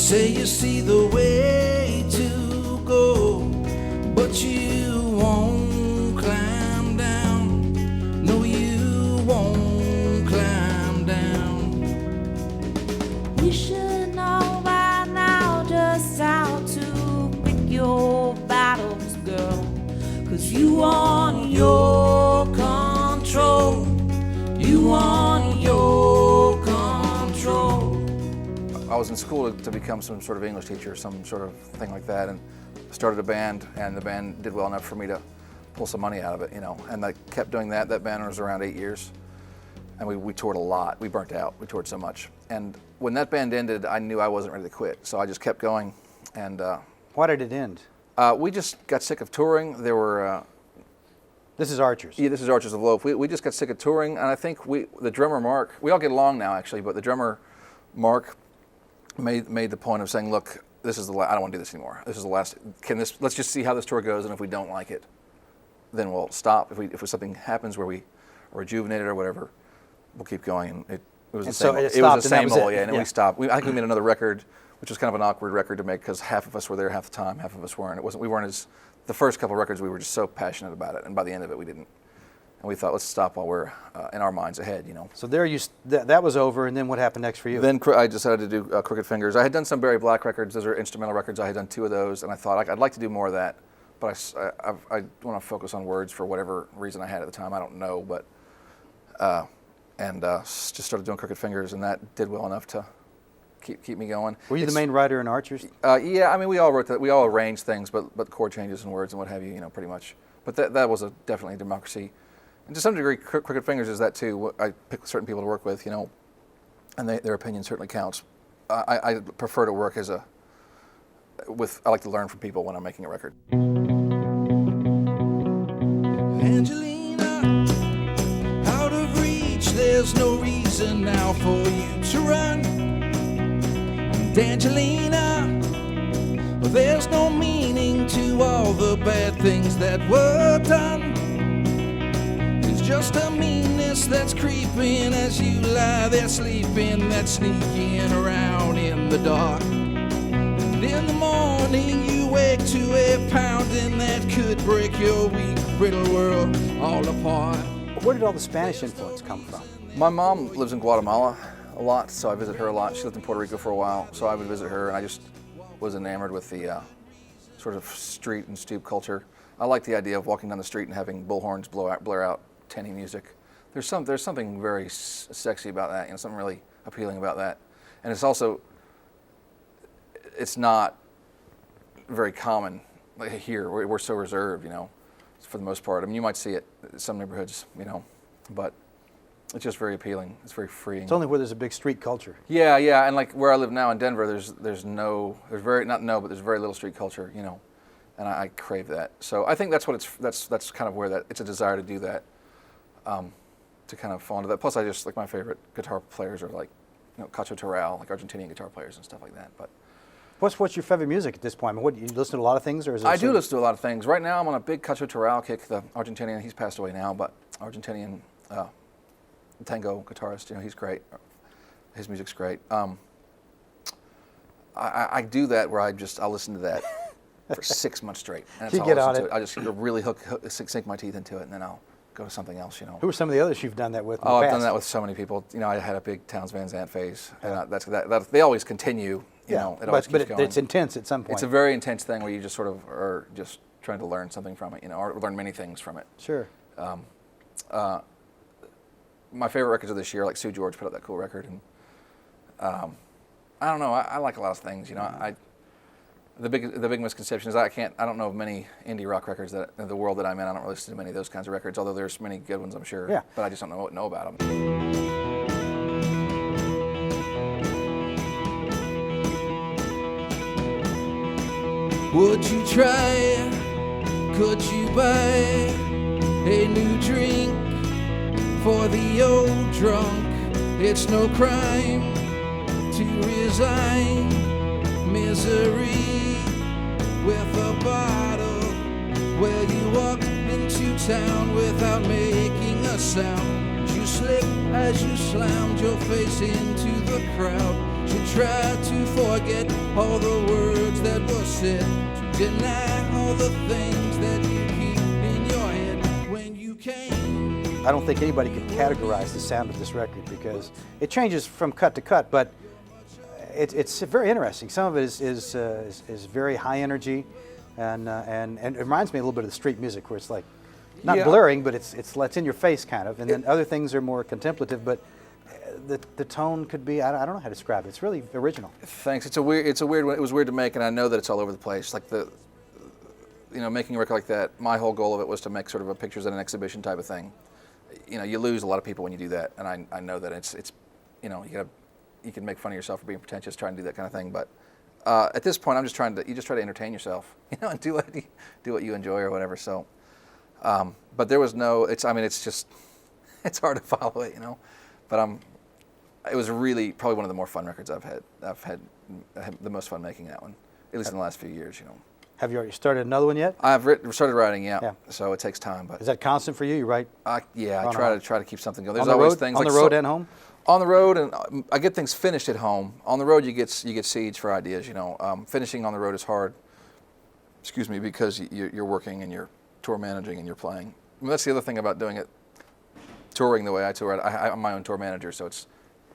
say you see the way to go, but you won't climb down. No, you won't climb down. You should know by now just how to pick your battles, girl. 'Cause you want your control. You want your control. I was in school to become some sort of English teacher, some sort of thing like that, and started a band, and the band did well enough for me to pull some money out of it, you know. And I kept doing that. That band was around 8 years, and we toured a lot. We burnt out. We toured so much. And when that band ended, I knew I wasn't ready to quit, so I just kept going. And Why did it end? we just got sick of touring. There were This is Archers. yeah, this is Archers of Loaf. We just got sick of touring, and I think the drummer Mark, we all get along now actually, but the drummer Mark made the point of saying, look, this is the I don't want to do this anymore. This is the last. Let's just see how this tour goes, and if we don't like it, then we'll stop. If something happens where we are rejuvenated or whatever, we'll keep going. And it was the And so same. it It was stopped, the and that same was it. old, yeah. And then Yeah. we stopped. I think we made another record, which was kind of an awkward record to make because half of us were there half the time, half of us weren't. We weren't as. The first couple of records, we were just so passionate about it, and by the end of it, we didn't. And we thought, let's stop while we're in our minds ahead, you know. So there that was over, and then what happened next for you? Then I decided to do Crooked Fingers. I had done some Barry Black records. Those are instrumental records. I had done 2 of those, and I thought I'd like to do more of that. But I want to focus on words for whatever reason I had at the time. I don't know, but just started doing Crooked Fingers, and that did well enough to keep me going. Were you the main writer in Archers? Yeah, I mean, we all wrote that. We all arranged things, but chord changes and words and what have you, you know, pretty much. But that was definitely a democracy. And to some degree, Crooked Fingers is that too. I pick certain people to work with, you know, and their opinion certainly counts. I prefer to work I like to learn from people when I'm making a record. Angelina, out of reach, there's no reason now for you to run. And Angelina, there's no meaning to all the bad things that were done. It's just a meanness that's creeping as you lie there sleeping, that's sneaking around in the dark. And in the morning you wake to a pounding that could break your weak, brittle world all apart. Where did all the Spanish influence come from? My mom lives in Guatemala a lot, so I visit her a lot. She lived in Puerto Rico for a while, so I would visit her, and I just was enamored with the sort of street and stoop culture. I like the idea of walking down the street and having bullhorns blare out tinny music. There's something very sexy about that, you know, something really appealing about that. And it's not very common like here. We're so reserved, you know, for the most part. I mean, you might see it in some neighborhoods, you know, but it's just very appealing. It's very freeing. It's only where there's a big street culture. Yeah, and like where I live now in Denver, there's very little street culture, you know, and I crave that. So I think that's kind of where it's a desire to do that, to kind of fall into that. Plus, I just like my favorite guitar players are like, you know, Cacho Terral, like Argentinian guitar players and stuff like that. But What's your favorite music at this point? I mean, you listen to a lot of things, or is it? I do listen to a lot of things. Right now, I'm on a big Cacho Terral kick. The Argentinian, he's passed away now, but Argentinian tango guitarist, you know, he's great. His music's great. I do that where I'll listen to that for 6 months straight. And that's You all get I on listen it. to. I just really sink my teeth into it, and then I'll go to something else, you know. Who are some of the others you've done that with? In the I've past? done that with so many people. You know, I had a big Townes Van Zandt phase, and they always continue. You know, it always keeps going. It's intense at some point. It's a very intense thing where you just sort of are just trying to learn something from it, you know, or learn many things from it. Sure. My favorite records of this year, like Sue George put out that cool record, and I don't know. I like a lot of things, you know. The big misconception is I don't know of many indie rock records that in the world that I'm in. I don't really listen to many of those kinds of records, although there's many good ones, I'm sure. Yeah. But I just don't know about them. Would you try? Could you buy a new drink for the old drunk? It's no crime to resign misery with a bottle. Well, you walked into town without making a sound. You slip as you slammed your face into the crowd. You tried to forget all the words that were said, to deny all the things that you keep in your head when you came. I don't think anybody can categorize the sound of this record because it changes from cut to cut, but it's very interesting. Some of it is very high energy, and it reminds me a little bit of the street music, where it's like not Yeah. blaring, but it's in your face kind of. And then other things are more contemplative, but the tone could be, I don't know how to describe it. It's really original. Thanks. It's a weird one. It was weird to make, and I know that it's all over the place. Like making a record like that, my whole goal of it was to make sort of a pictures at an exhibition type of thing. You lose a lot of people when you do that, and I know that it's you can make fun of yourself for being pretentious trying to do that kind of thing, but at this point, you just try to entertain yourself, and do what you enjoy or whatever. So, but there was no. It's hard to follow it, but it was really probably one of the more fun records I've had. I had the most fun making that one, at least in the last few years. Have you already started another one yet? I've started writing, Yeah. So it takes time, but Is that constant for you? You write I on try and to keep something going. on There's the always road, things on like the road and home? On the road, and I get things finished at home. On the road, you get seeds for ideas. Finishing on the road is hard. Excuse me, because you're working and you're tour managing and you're playing. That's the other thing about doing it, touring the way I tour. I'm my own tour manager, so it's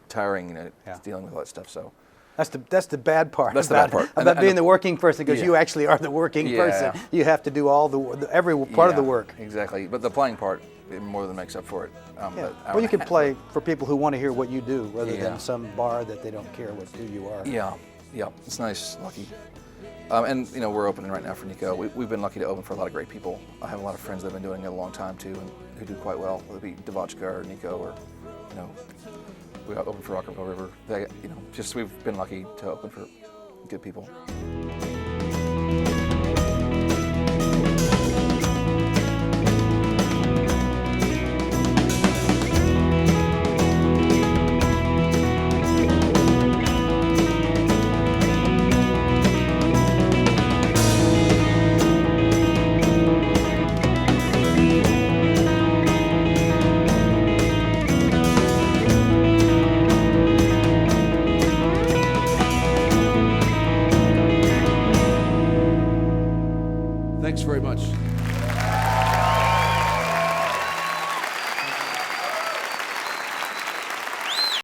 tiring. Yeah. Dealing with all that stuff. So That's the bad part. That's the bad part. About And being the working person, because Yeah. you actually are the working Yeah. person. You have to do every part of the Yeah, work. Exactly, but the playing part more than makes up for it. Yeah. That hour Well, you and a can half. play for people who want to hear what you do, rather Yeah. than some bar that they don't care who you are. Yeah, it's nice, lucky. And we're opening right now for Nico. We've been lucky to open for a lot of great people. I have a lot of friends that have been doing it a long time too, and who do quite well. Whether it be Devotchka or Nico, or we opened for Rock and Roll River. We've been lucky to open for good people.